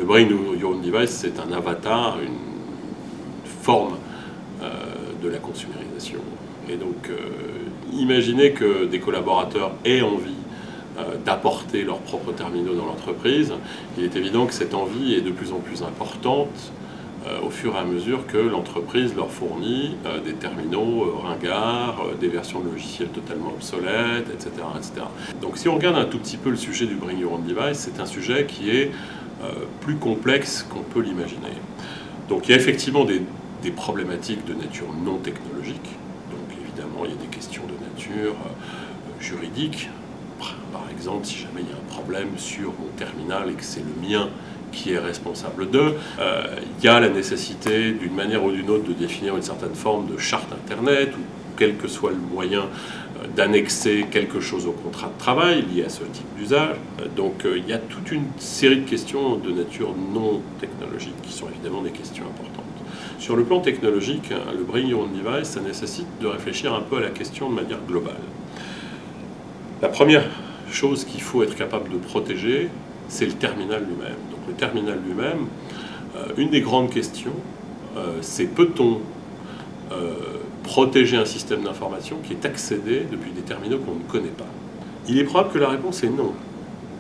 Le Bring Your Own Device, c'est un avatar, une forme de la consumérisation. Et donc, imaginez que des collaborateurs aient envie d'apporter leurs propres terminaux dans l'entreprise. Il est évident que cette envie est de plus en plus importante au fur et à mesure que l'entreprise leur fournit des terminaux ringards, des versions de logiciels totalement obsolètes, etc., etc. Donc si on regarde un tout petit peu le sujet du Bring Your Own Device, c'est un sujet qui est plus complexe qu'on peut l'imaginer. Donc il y a effectivement des problématiques de nature non technologique. Donc évidemment, il y a des questions de nature juridique. Par exemple, si jamais il y a un problème sur mon terminal et que c'est le mien qui est responsable d'eux, il y a la nécessité, d'une manière ou d'une autre, de définir une certaine forme de charte Internet, ou quel que soit le moyen d'annexer quelque chose au contrat de travail lié à ce type d'usage. Donc il y a toute une série de questions de nature non technologique qui sont évidemment des questions importantes. Sur le plan technologique, le Bring Your Own Device, ça nécessite de réfléchir un peu à la question de manière globale. La première chose qu'il faut être capable de protéger, c'est le terminal lui-même. Donc le terminal lui-même, une des grandes questions, c'est peut-on protéger un système d'information qui est accédé depuis des terminaux qu'on ne connaît pas? Il est probable que la réponse est non,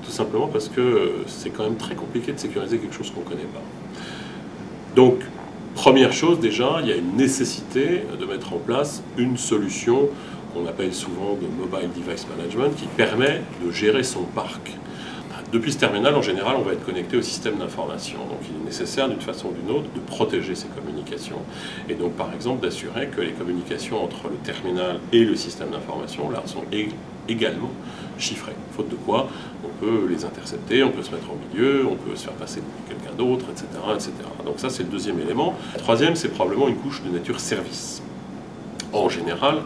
tout simplement parce que c'est quand même très compliqué de sécuriser quelque chose qu'on ne connaît pas. Donc, première chose déjà, il y a une nécessité de mettre en place une solution qu'on appelle souvent de Mobile Device Management, qui permet de gérer son parc. Depuis ce terminal, en général, on va être connecté au système d'information. Donc il est nécessaire, d'une façon ou d'une autre, de protéger ces communications. Et donc, par exemple, d'assurer que les communications entre le terminal et le système d'information, là, sont également chiffrées. Faute de quoi, on peut les intercepter, on peut se mettre au milieu, on peut se faire passer pour quelqu'un d'autre, etc., etc. Donc ça, c'est le deuxième élément. Le troisième, c'est probablement une couche de nature service. En général,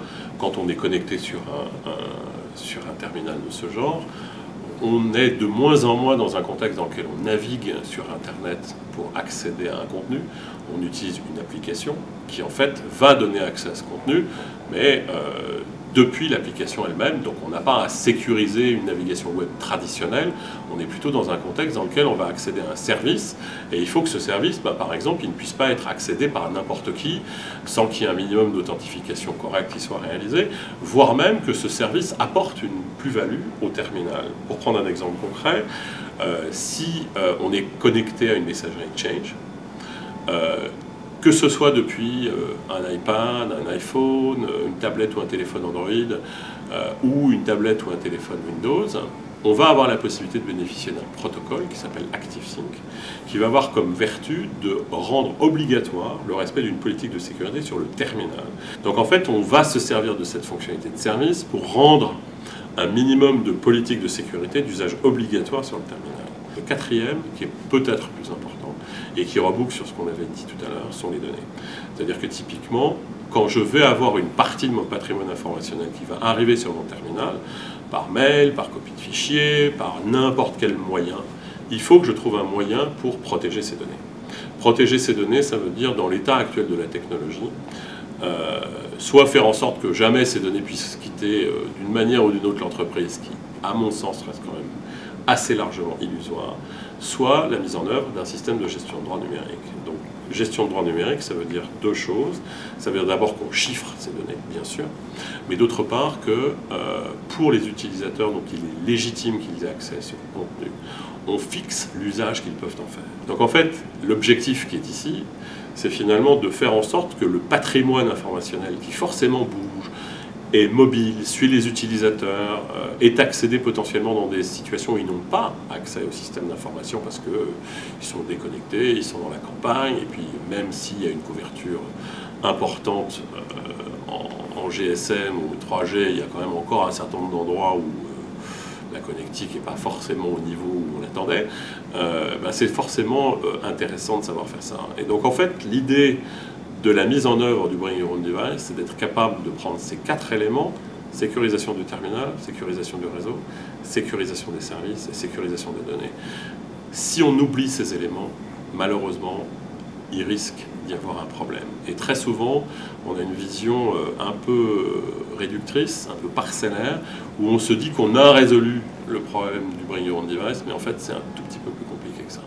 quand on est connecté sur un terminal de ce genre, on est de moins en moins dans un contexte dans lequel on navigue sur Internet pour accéder à un contenu. On utilise une application qui, en fait, va donner accès à ce contenu, mais depuis l'application elle-même. Donc on n'a pas à sécuriser une navigation web traditionnelle, on est plutôt dans un contexte dans lequel on va accéder à un service, et il faut que ce service, par exemple, il ne puisse pas être accédé par n'importe qui, sans qu'il y ait un minimum d'authentification correcte qui soit réalisé, voire même que ce service apporte une plus-value au terminal. Pour prendre un exemple concret, si on est connecté à une messagerie Exchange, que ce soit depuis un iPad, un iPhone, une tablette ou un téléphone Android, ou une tablette ou un téléphone Windows, on va avoir la possibilité de bénéficier d'un protocole qui s'appelle ActiveSync, qui va avoir comme vertu de rendre obligatoire le respect d'une politique de sécurité sur le terminal. Donc en fait, on va se servir de cette fonctionnalité de service pour rendre un minimum de politique de sécurité d'usage obligatoire sur le terminal. Le quatrième, qui est peut-être plus important, et qui reboucle sur ce qu'on avait dit tout à l'heure, sont les données. C'est-à-dire que typiquement, quand je vais avoir une partie de mon patrimoine informationnel qui va arriver sur mon terminal, par mail, par copie de fichier, par n'importe quel moyen, il faut que je trouve un moyen pour protéger ces données. Protéger ces données, ça veut dire, dans l'état actuel de la technologie, soit faire en sorte que jamais ces données puissent quitter d'une manière ou d'une autre l'entreprise, qui, à mon sens, reste quand même assez largement illusoire, soit la mise en œuvre d'un système de gestion de droits numériques. Donc, gestion de droits numériques, ça veut dire deux choses. Ça veut dire d'abord qu'on chiffre ces données, bien sûr, mais d'autre part que pour les utilisateurs dont il est légitime qu'ils aient accès à ce contenu, on fixe l'usage qu'ils peuvent en faire. Donc en fait, l'objectif qui est ici, c'est finalement de faire en sorte que le patrimoine informationnel, qui forcément bouge, est mobile, suit les utilisateurs, est accédé potentiellement dans des situations où ils n'ont pas accès au système d'information parce qu'ils sont déconnectés, ils sont dans la campagne, et puis même s'il y a une couverture importante en GSM ou 3G, il y a quand même encore un certain nombre d'endroits où la connectique n'est pas forcément au niveau où on l'attendait, c'est forcément intéressant de savoir faire ça. Et donc en fait, l'idée de la mise en œuvre du Bring Your Own Device, c'est d'être capable de prendre ces quatre éléments: sécurisation du terminal, sécurisation du réseau, sécurisation des services et sécurisation des données. Si on oublie ces éléments, malheureusement, il risque d'y avoir un problème. Et très souvent, on a une vision un peu réductrice, un peu parcellaire, où on se dit qu'on a résolu le problème du Bring Your Own Device, mais en fait, c'est un tout petit peu plus compliqué que ça.